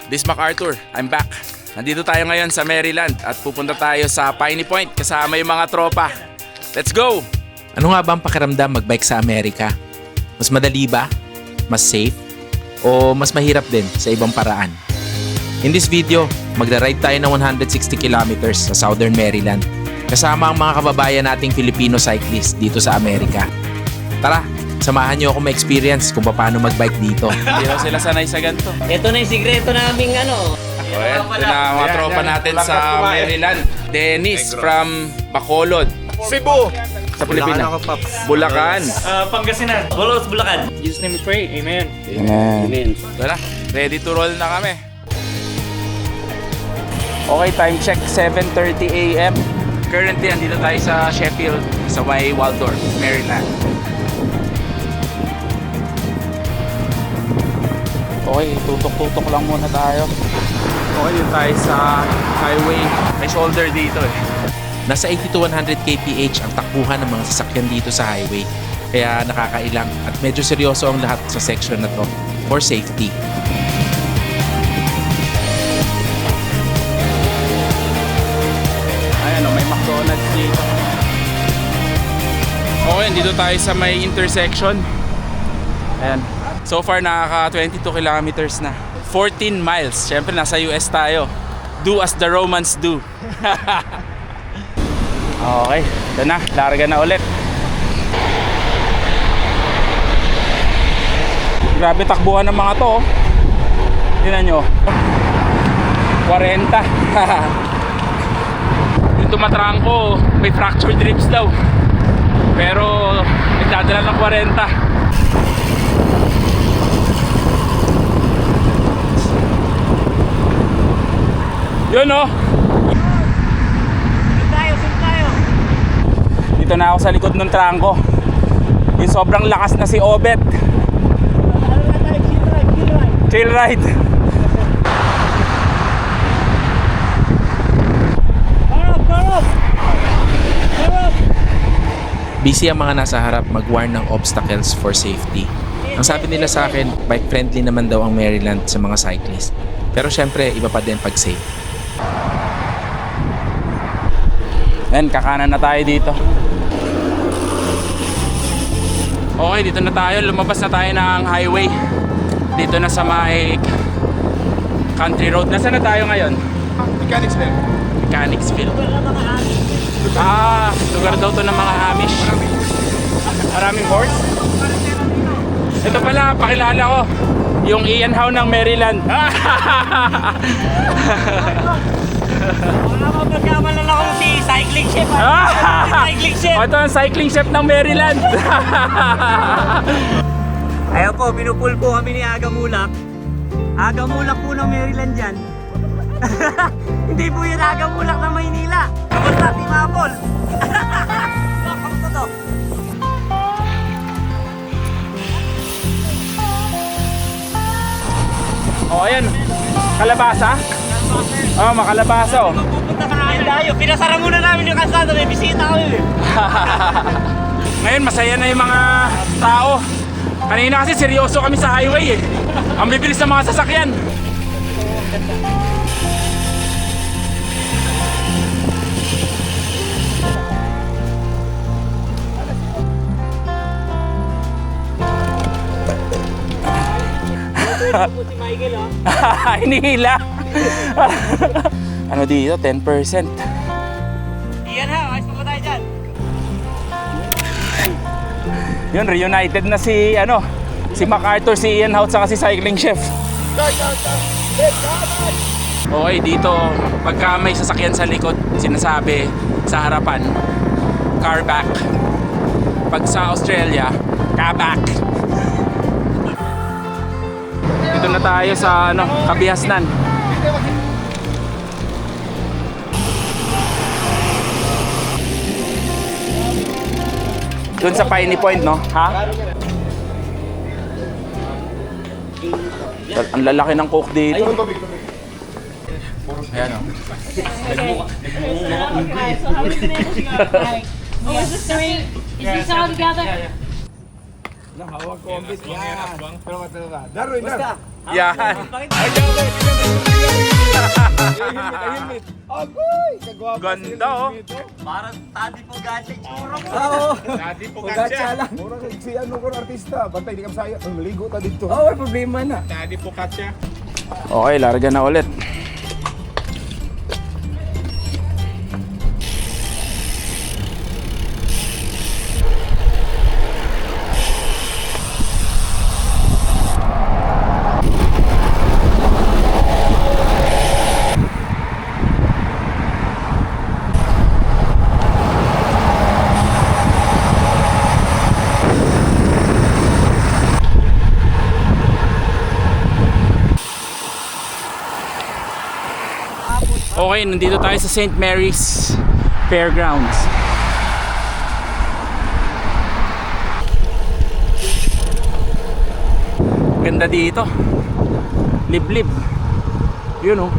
This is MacArthur. I'm back. Nandito tayo ngayon sa Maryland at pupunta tayo sa Piney Point kasama yung mga tropa. Let's go! Ano nga ba ang pakiramdam magbike sa Amerika? Mas madali ba? Mas safe? O mas mahirap din sa ibang paraan? In this video, magda-ride tayo ng 160 kilometers sa Southern Maryland kasama ang mga kababayan nating Filipino cyclist dito sa Amerika. Tara, samahan niyo ako ma-experience kung paano magbike dito. Hindi daw sila sanay sa ganito. Ito na yung sikreto naming ano. Ito na mga tropa natin sa Maryland. Dennis from Bacolod. Cebu! Sa Pilipinas. Bulacan. Pangasinan. Bolos, Bulacan. Jesus name we pray. Amen. Amen. Tara, ready to roll na kami. Okay, time check 7:30 AM. Currently, andito tayo sa Sheffield, sa Y. Waldorf, Maryland. Okay, tutok-tutok lang muna tayo. Okay, yun tayo sa highway. May shoulder dito eh. Nasa 80 to 100 kph ang takbuhan ng mga sasakyan dito sa highway. Kaya nakakailang at medyo seryoso ang lahat sa section na to for safety. Ayan o, may McDonald's dito. Okay, dito tayo sa may intersection. Ayan. So far, nakaka 22 kilometers na. 14 miles. Siyempre, nasa US tayo. Do as the Romans do. Okay, ito na. Larga na ulit. Grabe takbuhan ng mga to. Tingnan nyo. 40. Yung tumatrangko, may fractured ribs daw. Pero nagdadala ng 40. Yun o. Sun tayo. Dito na ako sa likod ng trangko. Yung sobrang lakas na si Obet. Chill ride. Busy ang mga nasa harap mag-warn ng obstacles for safety. Ang sabi nila sa akin, bike friendly naman daw ang Maryland sa mga cyclist. Pero syempre, iba pa din pag safe. Ayan, kakanan na tayo dito. Okay, dito na tayo. Lumabas na tayo ng highway. Dito na sa may country road. Nasaan na tayo ngayon? Mechanicsville. Mechanicsville. Lugar daw to ng mga Amish. Maraming horse. Ito pala, pakilala ko. Yung Ian Howe ng Maryland. Magkamalala ko si Cycling Chef. Cycling Chef. Ito ang cycling chef ng Maryland. Ayun po, pinupul po kami ni Aga Mulak. Aga Mulak po ng Maryland dyan. Hindi po yun Aga Mulak ng Maynila. Basta Team Apple. Kamusta to? Oh, ayan. Kalabasa? Oh, makalabasa oh. Pupunta sa akin tayo. Pinasara muna namin yung kalsada. May bisita kami. Ngayon, masaya na yung mga tao. Kanina kasi seryoso kami sa highway eh. Ang bibilis ng mga sasakyan. Si Michael oh. Hinihila. Ano dito? 10%. Iyan ha, ayos pa ba tayo dyan? Yun, reunited na si MacArthur, si Ian Howe, saka si Cycling Chef. Okay, dito pagka may sasakyan sa likod, sinasabi sa harapan, car back. Pag sa Australia, car back. Dito na tayo sa Kabihasnan. Doon sa Piney Point, no? Ha? Ang lalaki ng coke dito. Ayan o. So how are you gonna able to go? Oh, is this three? Is this all together? Hawak ko ang bit. Yan. Pero matala. Darwin na. Yan. Agoy! Kagwapo Ganda, oh. Parang tadi po gacha tsura mo. Oo. Dati po Pagkatsa lang. Mura si ano ko na artista. Bantay, di ka masaya. Maligo ta dito. Oo, may problema na. Dati po katya. Okay, larga na ulit. Okay, nandito tayo sa St. Mary's Fairgrounds. Ganda dito. Liblib. Yun oh.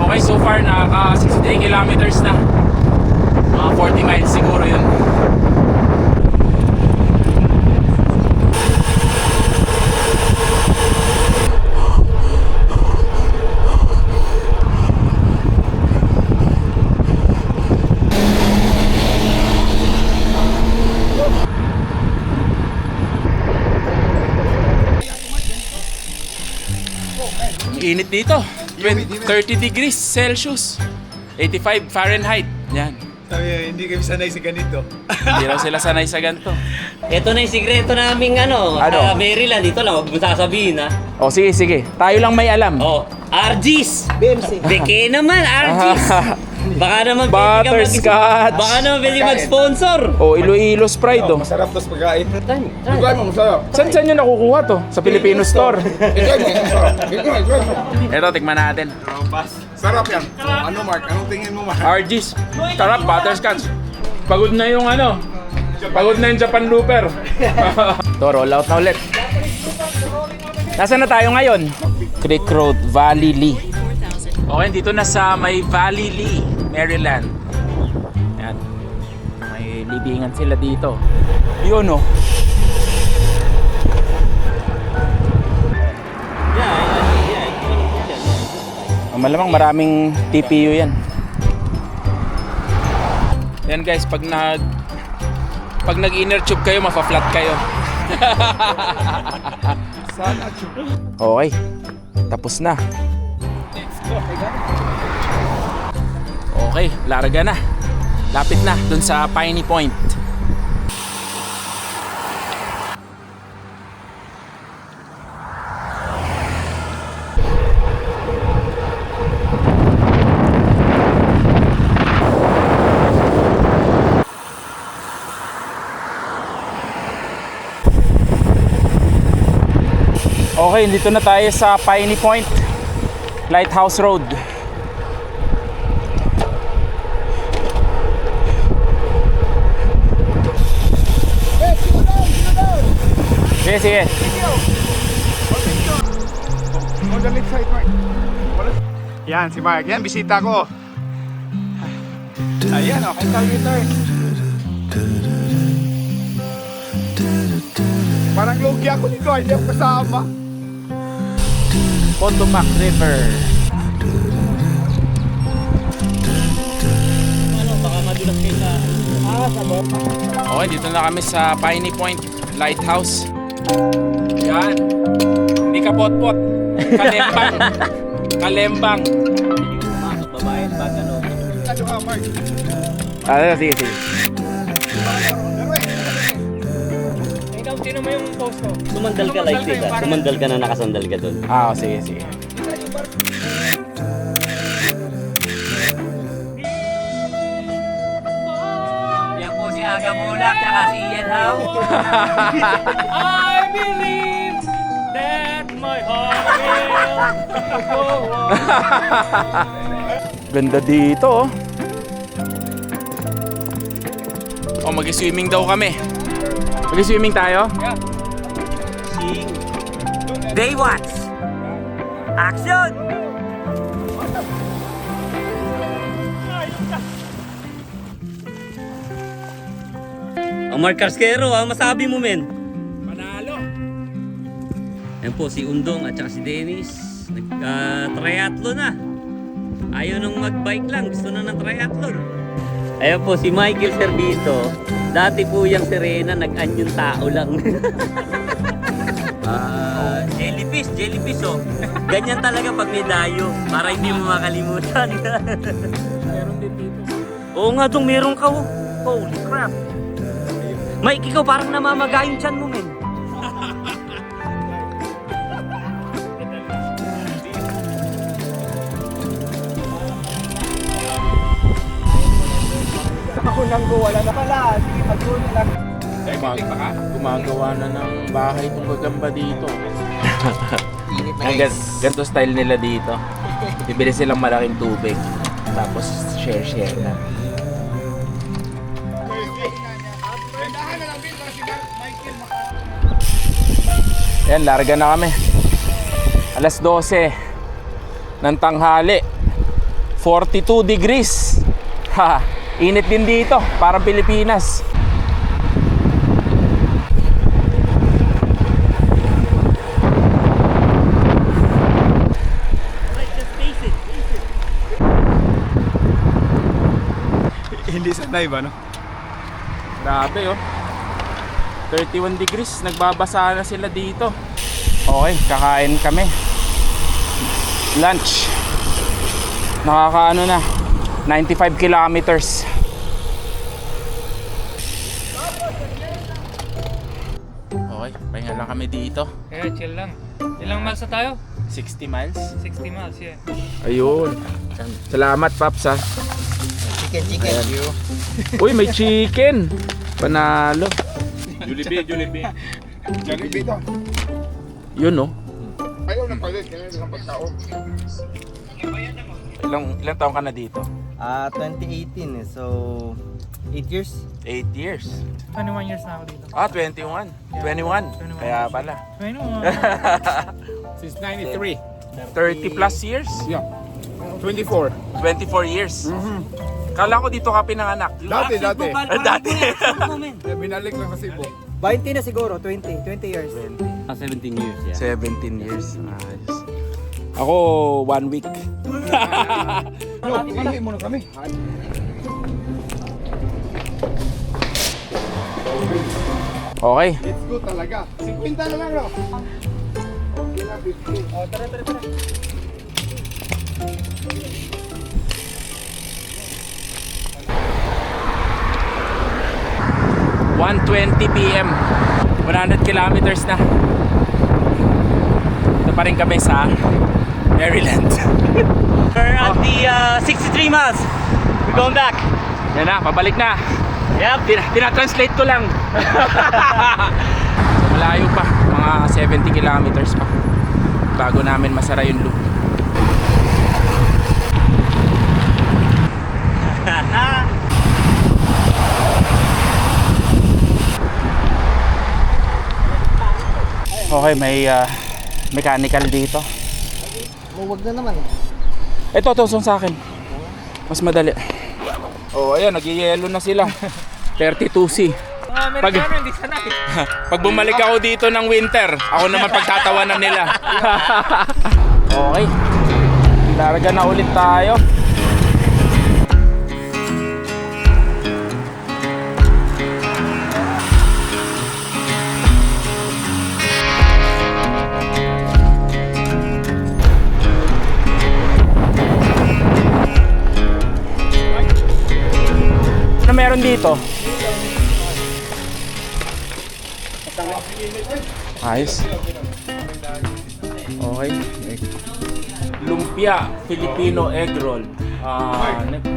Okay, so far nakaka 63 kilometers na. Mga 40 miles siguro yun. Init dito. 30 degrees Celsius. 85 Fahrenheit. Yan. Sabi, hindi kami sanay sa ganito. Hindi raw sila sanay sa ganito. Ito na yung sikreto naming Ano? Maryland. Dito lang, huwag mo sasabihin ha. O sige, sige. Tayo lang may alam. Oh, RG's! Beke naman, RG's! Baka naman Butterscotch. Baka naman pwede mag-sponsor. O Iloilo's Pride oh. Masarap tos pagkain. Ikaw mo, masarap. Saan nyo nakukuha to? Sa Filipino store. Ikaw mo, masarap. Ikaw mo. Eto, tikman natin. Sarap yan. Ano, Mark? Anong tingin mo, Mark? RG's. Sarap, butterscotch. Pagod na yung ano. Pagod na yung Japan Looper. To, roll out na ulit. Nasaan na tayo ngayon? Creek Road, Valley Lee. Okay, dito na sa may Valley Lee, Maryland. Yan. May libingan sila dito. Yun oh. Malamang maraming TPU yan. Yan guys, pag nag-inner tube kayo, mafa-flat kayo. Okay. Tapos na. Okay, larga na. Lapit na dun sa Piney Point. Okay, dito na tayo sa Piney Point, Lighthouse Road. Sige, sige. On the left side, Mark. Yan, si Mark. Yan, bisita ko. Ayan, oh, kay guitar. Parang logi ako dito, hindi ako kasama. Potomac River. Okay, dito na kami sa Piney Point Lighthouse. Yan. Hindi ka pot-pot. Kalembang. Kalembang. Babae, bata no. Ano ka, Mark? Sige, sige. Sumandal ka like this ha. Sumandal ka na nakasandal ka doon. Sige, sige. Yan po si Aga Mulak, tsaka si Ian Howe. I believe that my heart will go on. Ganda dito oh. Oh, mag-swimming daw kami. Mag-swimming tayo? Baywatch! Action! Mark Carskero, ang masabi mo men? Panalo. Yan po si Undong at saka si Dennis. Triathlon na. Ayaw nang mag-bike lang, gusto na ng triathlon. Ayun po, si Michael Servito. Dati po yung Serena, nag-anyong tao lang. Jellyfish oh. Ganyan talaga pag may dayo, para hindi mo makalimutan. Meron din dito. Oo nga dong, meron ka oh. Holy crap. Mike, ikaw parang namamaga yung tiyan mo, men. Ako nang wala na pala. Sige, pag-uwi lang. Gumagawa na ng bahay itong gagamba dito. Ganito style nila dito. Bibili silang malaking tubig. Tapos share na. Ayan, larga na kami. Alas 12 ng tanghali. 42 degrees. Ha, init din dito, parang Pilipinas. Hindi sanay ba, no? Grabe oh. 31 degrees, nagbabasa na sila dito. Okay, kakain kami. Lunch. Nakakaano na, 95 kilometers. Okay, pahinga lang kami dito. Yeah, chill lang. Ilang miles na tayo? 60 miles. 60 miles, yeah. Ayun. Salamat, Paps ha. Chicken. Uy, may chicken. Panalo. Jollibee to. Yun oh. Ayaw ng palit, kaya ng pagkaon. Ilang taon ka na dito? 2018 so 8 years. 8 years. 21 years na ako dito. 21. 21. Kaya pala. 21. Since 93. 30 plus years? Yeah. 24. 24 years. Kala ko dito ka pinanganak. Dati. Dati. Binalik lang sa Cebu. 20 na siguro, 20 years. 17 years, yeah. 17 years. Ayos. Ako, 1 week. No, pilihin mo na kami. Okay. Let's go talaga. 50 na lang, no? Okay na, 50. Oh, tara. 1:20 PM. 100 kilometers na. Ito pa rin kami sa Maryland. We're at the 63 miles. We're going back. Yan na, pabalik na. Yep. Tina-translate ko lang. So, malayo pa, mga 70 kilometers pa bago namin masara yung loop. Okay, may mechanical dito. Huwag na naman. Ito, tusong sa akin. Mas madali. Oh, ayan, nag-yellow na sila. 32C. Mga Amerikano, hindi sanay. Pag bumalik ako dito ng winter, ako naman pagtatawanan nila. Okay. Larga na ulit tayo. Ano meron dito? Ayos. Okay. Lumpia Filipino egg roll.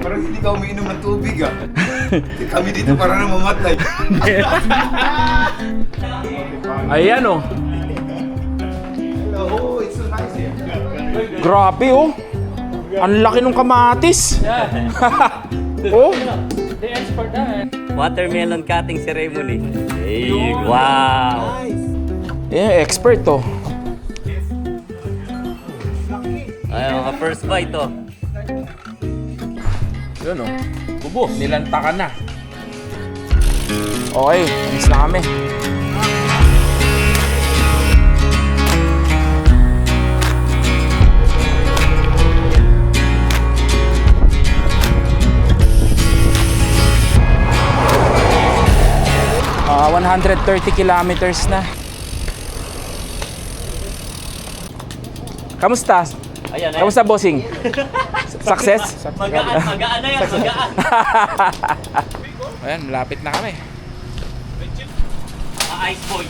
Parang hindi ka umiinom ng tubig, ah. Kami dito para na mamatay. Ayan oh. Oh, it's so nice here. Grabe oh. Ang laki ng kamatis. Oh. They export that. Watermelon cutting ceremony. Hey, wow. Expert to. Ay, mga first bite to. Yun oh. Bubo, nilanta ka na. Okay, alis na kami. 130 kilometers na. Kamusta? Ayan, Kamusta, bossing? Success? Magaan na yan, magaan. Ayan, malapit na kami. Ice boy.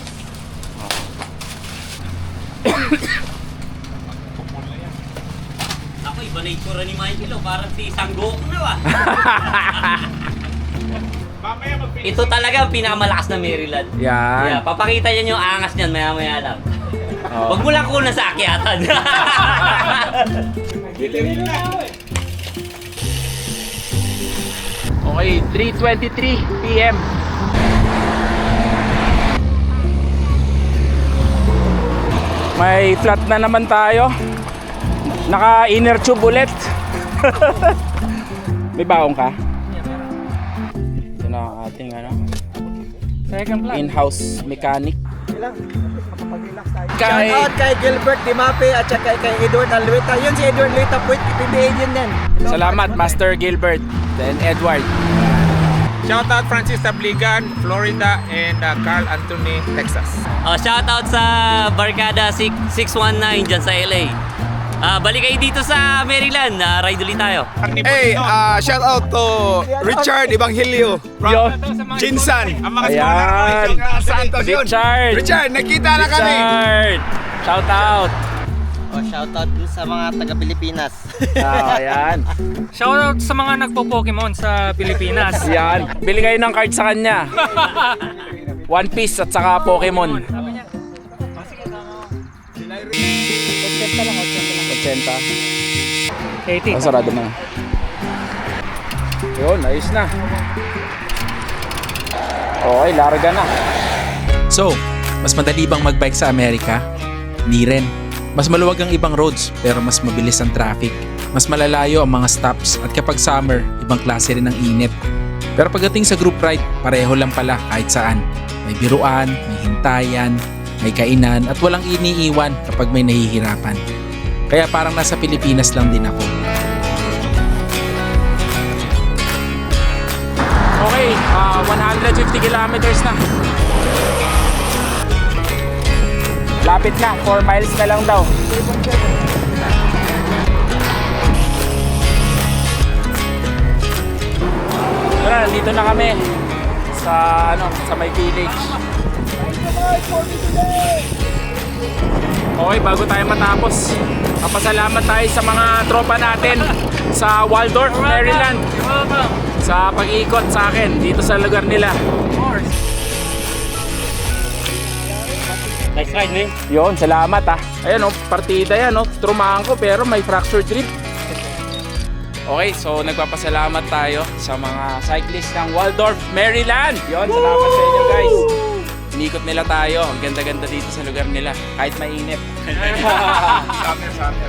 Ako, iba na itsura ni Michael, parang si Sangoku na Ito talaga ang pinakamalakas na Maryland. Yan. Yeah, papakita niyan yung angas niyan maya-maya lang. Oh. Huwag mo lang kuna sa akyatan. Okay, 3:23 PM. May flat na naman tayo. Naka inner tube ulit. May baong ka? Ito na ang ating Second plan. in-house mechanic. Ilang, makapag-relax tayo. Kay- Shout out kay Gilbert Dimape at saka kay Edward Allueta. Yun si Edward Allueta, PBA yun din. Salamat, Master Gilbert and Edward. Shout out Francis Tabligan, Florida, and Carl Anthony, Texas. Shout out sa Barkada 619 dyan sa LA. Balik kayo dito sa Maryland. Ride ulit tayo. Hey, shout out to Richard Evangelio Yo, Jinsan. ayan. Santos yun. Richard. Richard, nakita na kami. Richard. Shout out. Shoutout dun sa mga taga-Pilipinas. Ayan. Shoutout sa mga nagpo-Pokemon sa Pilipinas. Yan. Bili kayo ng card sa kanya. One Piece at saka Pokemon. 80. 80. Ang sarado na. Yun, ayos na. Okay, larga na. So, mas madali bang magbike sa Amerika? Di rin. Mas maluwag ang ibang roads pero mas mabilis ang traffic. Mas malalayo ang mga stops at kapag summer, ibang klase rin ang init. Pero pagdating sa group ride, pareho lang pala kahit saan. May biruan, may hintayan, may kainan at walang iniiwan kapag may nahihirapan. Kaya parang nasa Pilipinas lang din ako. Okay, 150 kilometers na. Lapit na, 4 miles na lang daw. Tara, nandito na kami sa sa may village. Okay, bago tayo matapos, papasalamat tayo sa mga tropa natin sa Waldorf, Maryland sa pag-ikot sa akin dito sa lugar nila. Nice ride, man. Yon, salamat ah. Ayan oh, partida yan oh. Trumahan ko pero may fractured rib. Okay, so nagpapasalamat tayo sa mga cyclist ng Waldorf, Maryland. Yon, salamat sa inyo guys. Inikot nila tayo. Ang ganda-ganda dito sa lugar nila. Kahit mainit.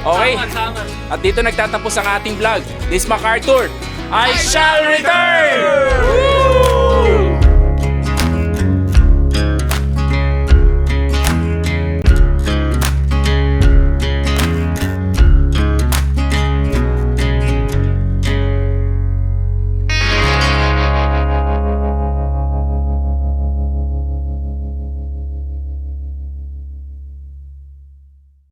Okay. At dito nagtatapos ang ating vlog. This is MacArthur. I shall return!